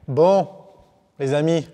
Bon, les amis,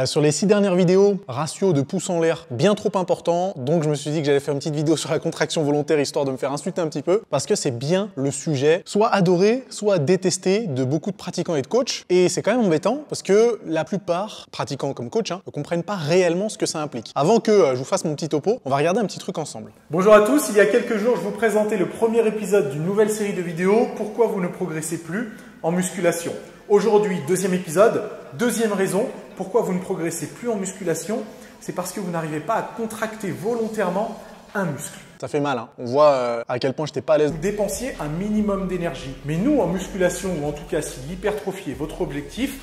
sur les 6 dernières vidéos, ratio de pouces en l'air bien trop important, donc je me suis dit que j'allais faire une petite vidéo sur la contraction volontaire histoire de me faire insulter un petit peu, parce que c'est bien le sujet, soit adoré, soit détesté de beaucoup de pratiquants et de coachs, et c'est quand même embêtant parce que la plupart, pratiquants comme coachs, ne comprennent pas réellement ce que ça implique. Avant que je vous fasse mon petit topo, on va regarder un petit truc ensemble. Bonjour à tous, il y a quelques jours, je vous présentais le premier épisode d'une nouvelle série de vidéos « Pourquoi vous ne progressez plus en musculation ?» Aujourd'hui, deuxième épisode, deuxième raison, pourquoi vous ne progressez plus en musculation, c'est parce que vous n'arrivez pas à contracter volontairement un muscle. Ça fait mal, hein. On voit à quel point je n'étais pas à l'aise. Vous dépensiez un minimum d'énergie. Mais nous, en musculation, ou en tout cas si l'hypertrophie est votre objectif,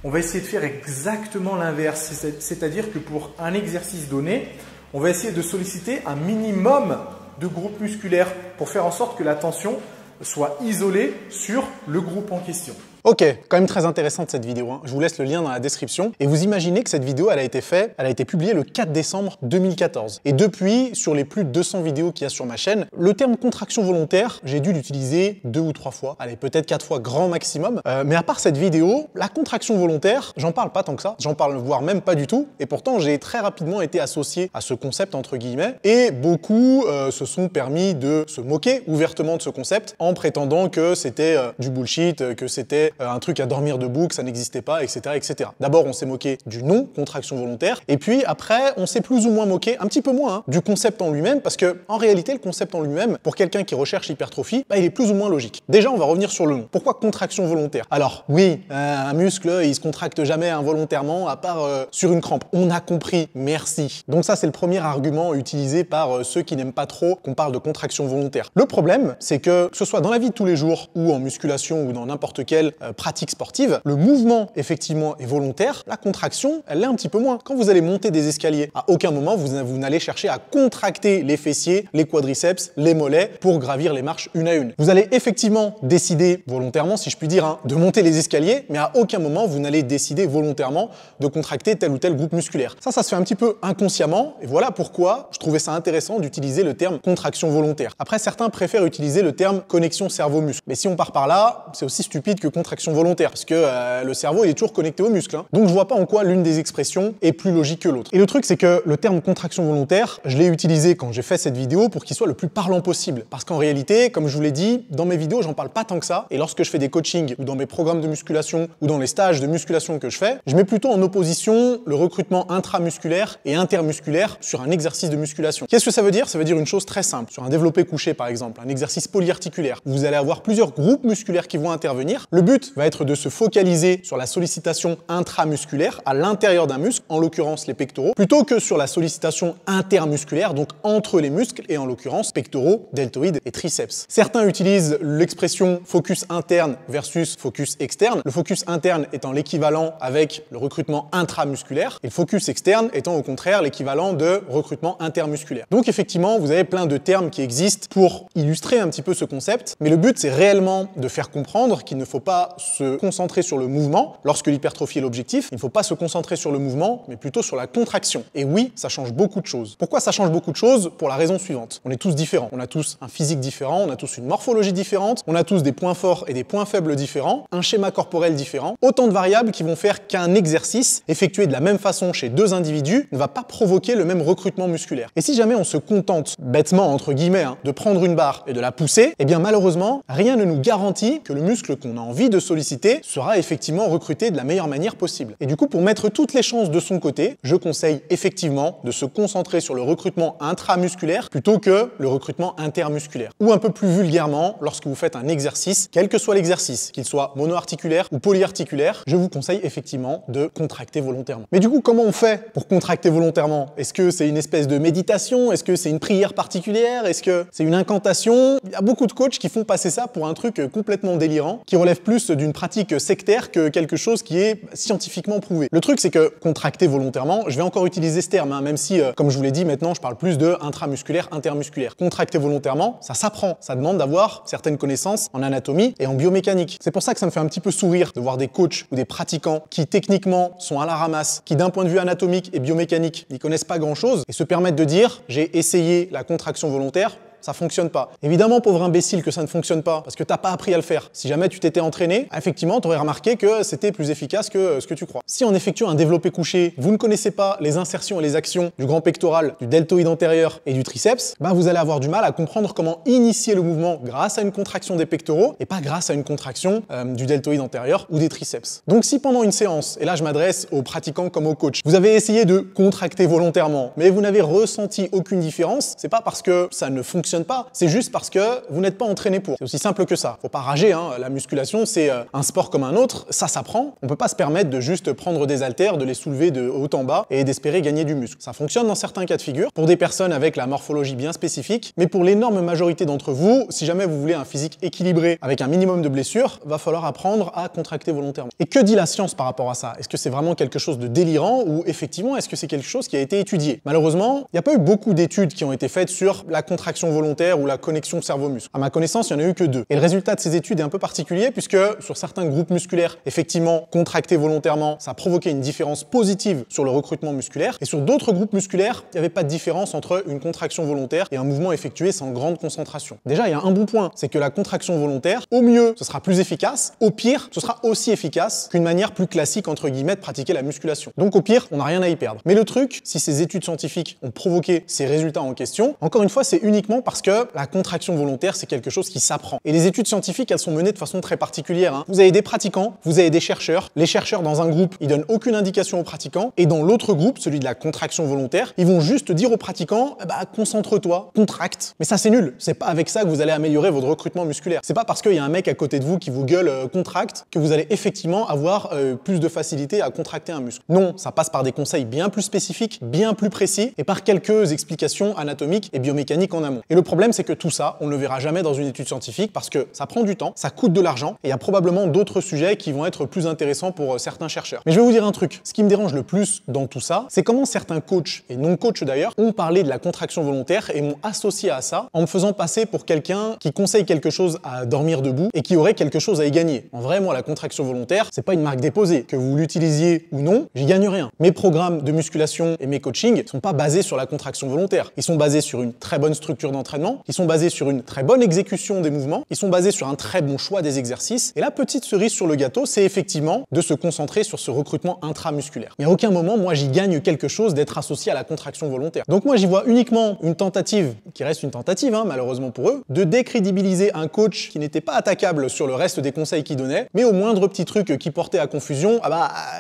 on va essayer de faire exactement l'inverse. C'est-à-dire que pour un exercice donné, on va essayer de solliciter un minimum de groupes musculaires pour faire en sorte que la tension soit isolée sur le groupe en question. Ok, quand même très intéressante cette vidéo, hein. Je vous laisse le lien dans la description. Et vous imaginez que cette vidéo, elle a été publiée le 4 décembre 2014. Et depuis, sur les plus de 200 vidéos qu'il y a sur ma chaîne, le terme contraction volontaire, j'ai dû l'utiliser 2 ou 3 fois. Allez, peut-être 4 fois grand maximum. Mais à part cette vidéo, la contraction volontaire, j'en parle pas tant que ça. J'en parle voire même pas du tout. Et pourtant, j'ai très rapidement été associé à ce concept, entre guillemets. Et beaucoup se sont permis de se moquer ouvertement de ce concept en prétendant que c'était du bullshit, que c'était un truc à dormir debout, que ça n'existait pas, etc., etc. D'abord, on s'est moqué du nom, contraction volontaire, et puis après, on s'est plus ou moins moqué, un petit peu moins, hein, du concept en lui-même, parce que en réalité, le concept en lui-même, pour quelqu'un qui recherche l'hypertrophie, il est plus ou moins logique. Déjà, on va revenir sur le nom. Pourquoi contraction volontaire? Alors, oui, un muscle, il se contracte jamais involontairement, à part sur une crampe. On a compris, merci. Donc ça, c'est le premier argument utilisé par ceux qui n'aiment pas trop qu'on parle de contraction volontaire. Le problème, c'est que ce soit dans la vie de tous les jours, ou en musculation, ou dans n'importe quelle pratique sportive, le mouvement effectivement est volontaire, la contraction, elle l'est un petit peu moins. Quand vous allez monter des escaliers, à aucun moment vous n'allez chercher à contracter les fessiers, les quadriceps, les mollets pour gravir les marches une à une. Vous allez effectivement décider volontairement, si je puis dire, hein, de monter les escaliers, mais à aucun moment vous n'allez décider volontairement de contracter tel ou tel groupe musculaire. Ça se fait un petit peu inconsciemment, et voilà pourquoi je trouvais ça intéressant d'utiliser le terme contraction volontaire. Après, certains préfèrent utiliser le terme connexion cerveau-muscle. Mais si on part par là, c'est aussi stupide que contraction volontaire, parce que le cerveau il est toujours connecté au muscle. Hein. Donc je vois pas en quoi l'une des expressions est plus logique que l'autre. Et le truc, c'est que le terme contraction volontaire, je l'ai utilisé quand j'ai fait cette vidéo pour qu'il soit le plus parlant possible. Parce qu'en réalité, comme je vous l'ai dit, dans mes vidéos, j'en parle pas tant que ça. Et lorsque je fais des coachings ou dans mes programmes de musculation ou dans les stages de musculation que je fais, je mets plutôt en opposition le recrutement intramusculaire et intermusculaire sur un exercice de musculation. Qu'est-ce que ça veut dire? Ça veut dire une chose très simple. Sur un développé couché, par exemple, un exercice polyarticulaire, où vous allez avoir plusieurs groupes musculaires qui vont intervenir. Le but va être de se focaliser sur la sollicitation intramusculaire à l'intérieur d'un muscle, en l'occurrence les pectoraux, plutôt que sur la sollicitation intermusculaire, donc entre les muscles, et en l'occurrence pectoraux, deltoïdes et triceps. Certains utilisent l'expression focus interne versus focus externe, le focus interne étant l'équivalent avec le recrutement intramusculaire, et le focus externe étant au contraire l'équivalent de recrutement intermusculaire. Donc effectivement, vous avez plein de termes qui existent pour illustrer un petit peu ce concept, mais le but c'est réellement de faire comprendre qu'il ne faut pas se concentrer sur le mouvement lorsque l'hypertrophie est l'objectif. Il ne faut pas se concentrer sur le mouvement, mais plutôt sur la contraction. Et oui, ça change beaucoup de choses. Pourquoi ça change beaucoup de choses? Pour la raison suivante. On est tous différents. On a tous un physique différent, on a tous une morphologie différente, on a tous des points forts et des points faibles différents, un schéma corporel différent. Autant de variables qui vont faire qu'un exercice effectué de la même façon chez deux individus ne va pas provoquer le même recrutement musculaire. Et si jamais on se contente, bêtement entre guillemets, hein, de prendre une barre et de la pousser, eh bien malheureusement, rien ne nous garantit que le muscle qu'on a envie de solliciter sera effectivement recruté de la meilleure manière possible. Et du coup, pour mettre toutes les chances de son côté, je conseille effectivement de se concentrer sur le recrutement intramusculaire plutôt que le recrutement intermusculaire. Ou un peu plus vulgairement, lorsque vous faites un exercice, quel que soit l'exercice, qu'il soit monoarticulaire ou polyarticulaire, je vous conseille effectivement de contracter volontairement. Mais du coup, comment on fait pour contracter volontairement? Est-ce que c'est une espèce de méditation? Est-ce que c'est une prière particulière? Est-ce que c'est une incantation? Il y a beaucoup de coachs qui font passer ça pour un truc complètement délirant, qui relève plus d'une pratique sectaire que quelque chose qui est scientifiquement prouvé. Le truc, c'est que contracter volontairement, je vais encore utiliser ce terme, hein, même si, comme je vous l'ai dit, maintenant, je parle plus de intramusculaire, intermusculaire. Contracter volontairement, ça s'apprend. Ça demande d'avoir certaines connaissances en anatomie et en biomécanique. C'est pour ça que ça me fait un petit peu sourire de voir des coachs ou des pratiquants qui, techniquement, sont à la ramasse, qui, d'un point de vue anatomique et biomécanique, n'y connaissent pas grand-chose et se permettent de dire « j'ai essayé la contraction volontaire ». ça fonctionne pas. Évidemment, pauvre imbécile, que ça ne fonctionne pas, parce que t'as pas appris à le faire. Si jamais tu t'étais entraîné, effectivement, tu aurais remarqué que c'était plus efficace que ce que tu crois. Si en effectuant un développé couché, vous ne connaissez pas les insertions et les actions du grand pectoral, du deltoïde antérieur et du triceps, ben vous allez avoir du mal à comprendre comment initier le mouvement grâce à une contraction des pectoraux et pas grâce à une contraction du deltoïde antérieur ou des triceps. Donc si pendant une séance, et là je m'adresse aux pratiquants comme aux coachs, vous avez essayé de contracter volontairement, mais vous n'avez ressenti aucune différence, c'est pas parce que ça ne fonctionne pas, c'est juste parce que vous n'êtes pas entraîné pour. C'est aussi simple que ça. Faut pas rager, hein. La musculation c'est un sport comme un autre, ça s'apprend. On peut pas se permettre de juste prendre des haltères, de les soulever de haut en bas et d'espérer gagner du muscle. Ça fonctionne dans certains cas de figure, pour des personnes avec la morphologie bien spécifique, mais pour l'énorme majorité d'entre vous, si jamais vous voulez un physique équilibré avec un minimum de blessures, va falloir apprendre à contracter volontairement. Et que dit la science par rapport à ça? Est-ce que c'est vraiment quelque chose de délirant ou effectivement est-ce que c'est quelque chose qui a été étudié? Malheureusement, il n'y a pas eu beaucoup d'études qui ont été faites sur la contraction volontaire ou la connexion cerveau-muscle. À ma connaissance, il n'y en a eu que 2. Et le résultat de ces études est un peu particulier puisque sur certains groupes musculaires, effectivement, contractés volontairement, ça a provoqué une différence positive sur le recrutement musculaire. Et sur d'autres groupes musculaires, il n'y avait pas de différence entre une contraction volontaire et un mouvement effectué sans grande concentration. Déjà, il y a un bon point, c'est que la contraction volontaire, au mieux, ce sera plus efficace, au pire, ce sera aussi efficace qu'une manière plus classique, entre guillemets, de pratiquer la musculation. Donc au pire, on n'a rien à y perdre. Mais le truc, si ces études scientifiques ont provoqué ces résultats en question, encore une fois, c'est uniquement parce que la contraction volontaire, c'est quelque chose qui s'apprend. Et les études scientifiques, elles sont menées de façon très particulière, hein. Vous avez des pratiquants, vous avez des chercheurs. Les chercheurs, dans un groupe, ils donnent aucune indication aux pratiquants. Et dans l'autre groupe, celui de la contraction volontaire, ils vont juste dire aux pratiquants, concentre-toi, contracte. Mais ça, c'est nul. C'est pas avec ça que vous allez améliorer votre recrutement musculaire. C'est pas parce qu'il y a un mec à côté de vous qui vous gueule contracte que vous allez effectivement avoir plus de facilité à contracter un muscle. Non, ça passe par des conseils bien plus spécifiques, bien plus précis et par quelques explications anatomiques et biomécaniques en amont. Et le problème, c'est que tout ça, on ne le verra jamais dans une étude scientifique parce que ça prend du temps, ça coûte de l'argent et il y a probablement d'autres sujets qui vont être plus intéressants pour certains chercheurs. Mais je vais vous dire un truc, ce qui me dérange le plus dans tout ça, c'est comment certains coachs, et non-coachs d'ailleurs, ont parlé de la contraction volontaire et m'ont associé à ça en me faisant passer pour quelqu'un qui conseille quelque chose à dormir debout et qui aurait quelque chose à y gagner. En vrai, moi, la contraction volontaire, c'est pas une marque déposée. Que vous l'utilisiez ou non, j'y gagne rien. Mes programmes de musculation et mes coachings sont pas basés sur la contraction volontaire. Ils sont basés sur une très bonne structure d'entraînement, ils sont basés sur une très bonne exécution des mouvements, ils sont basés sur un très bon choix des exercices. Et la petite cerise sur le gâteau, c'est effectivement de se concentrer sur ce recrutement intramusculaire. Mais à aucun moment, moi, j'y gagne quelque chose d'être associé à la contraction volontaire. Donc moi, j'y vois uniquement une tentative, qui reste une tentative, hein, malheureusement pour eux, de décrédibiliser un coach qui n'était pas attaquable sur le reste des conseils qu'il donnait, mais au moindre petit truc qui portait à confusion,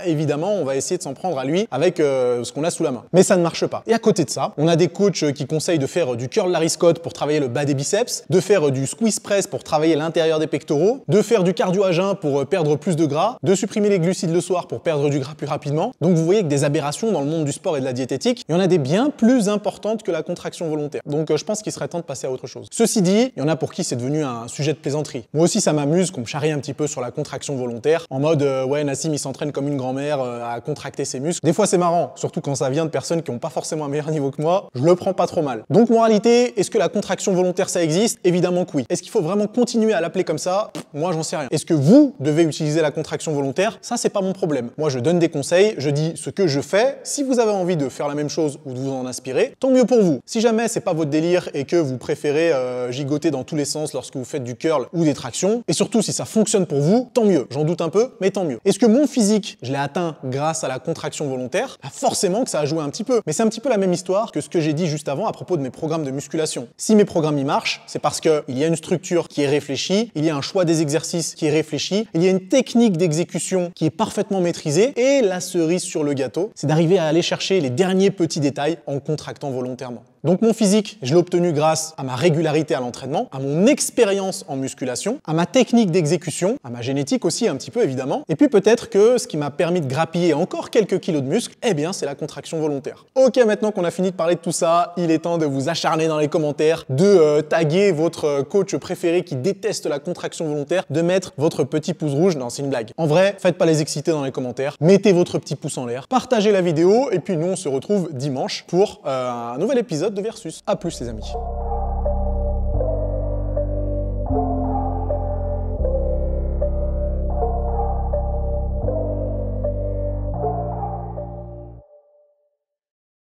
évidemment, on va essayer de s'en prendre à lui avec ce qu'on a sous la main. Mais ça ne marche pas. Et à côté de ça, on a des coachs qui conseillent de faire du curl Larry Scott pour travailler le bas des biceps, de faire du squeeze press pour travailler l'intérieur des pectoraux, de faire du cardio à jeun pour perdre plus de gras, de supprimer les glucides le soir pour perdre du gras plus rapidement. Donc vous voyez que des aberrations dans le monde du sport et de la diététique, il y en a des bien plus importantes que la contraction volontaire. Donc je pense qu'il serait temps de passer à autre chose. Ceci dit, il y en a pour qui c'est devenu un sujet de plaisanterie. Moi aussi ça m'amuse qu'on me charrie un petit peu sur la contraction volontaire, en mode ouais Nassim il s'entraîne comme une grand-mère à contracter ses muscles. Des fois c'est marrant, surtout quand ça vient de personnes qui n'ont pas forcément un meilleur niveau que moi, je le prends pas trop mal. Donc moralité, est-ce que la contraction volontaire ça existe? Évidemment que oui. Est-ce qu'il faut vraiment continuer à l'appeler comme ça? Moi j'en sais rien. Est-ce que vous devez utiliser la contraction volontaire? Ça c'est pas mon problème. Moi je donne des conseils, je dis ce que je fais. Si vous avez envie de faire la même chose ou de vous en inspirer, tant mieux pour vous. Si jamais c'est pas votre délire et que vous préférez gigoter dans tous les sens lorsque vous faites du curl ou des tractions, et surtout si ça fonctionne pour vous, tant mieux. J'en doute un peu, mais tant mieux. Est-ce que mon physique, je l'ai atteint grâce à la contraction volontaire? Forcément que ça a joué un petit peu. Mais c'est un petit peu la même histoire que ce que j'ai dit juste avant à propos de mes programmes de musculation. Si mes programmes y marchent, c'est parce qu'il y a une structure qui est réfléchie, il y a un choix des exercices qui est réfléchi, il y a une technique d'exécution qui est parfaitement maîtrisée, et la cerise sur le gâteau, c'est d'arriver à aller chercher les derniers petits détails en contractant volontairement. Donc mon physique, je l'ai obtenu grâce à ma régularité à l'entraînement, à mon expérience en musculation, à ma technique d'exécution, à ma génétique aussi un petit peu évidemment, et puis peut-être que ce qui m'a permis de grappiller encore quelques kilos de muscles, eh bien c'est la contraction volontaire. Ok, maintenant qu'on a fini de parler de tout ça, il est temps de vous acharner dans les commentaires, de taguer votre coach préféré qui déteste la contraction volontaire, de mettre votre petit pouce rouge, non c'est une blague. En vrai, faites pas les exciter dans les commentaires, mettez votre petit pouce en l'air, partagez la vidéo, et puis nous on se retrouve dimanche pour un nouvel épisode de Versus. A plus les amis.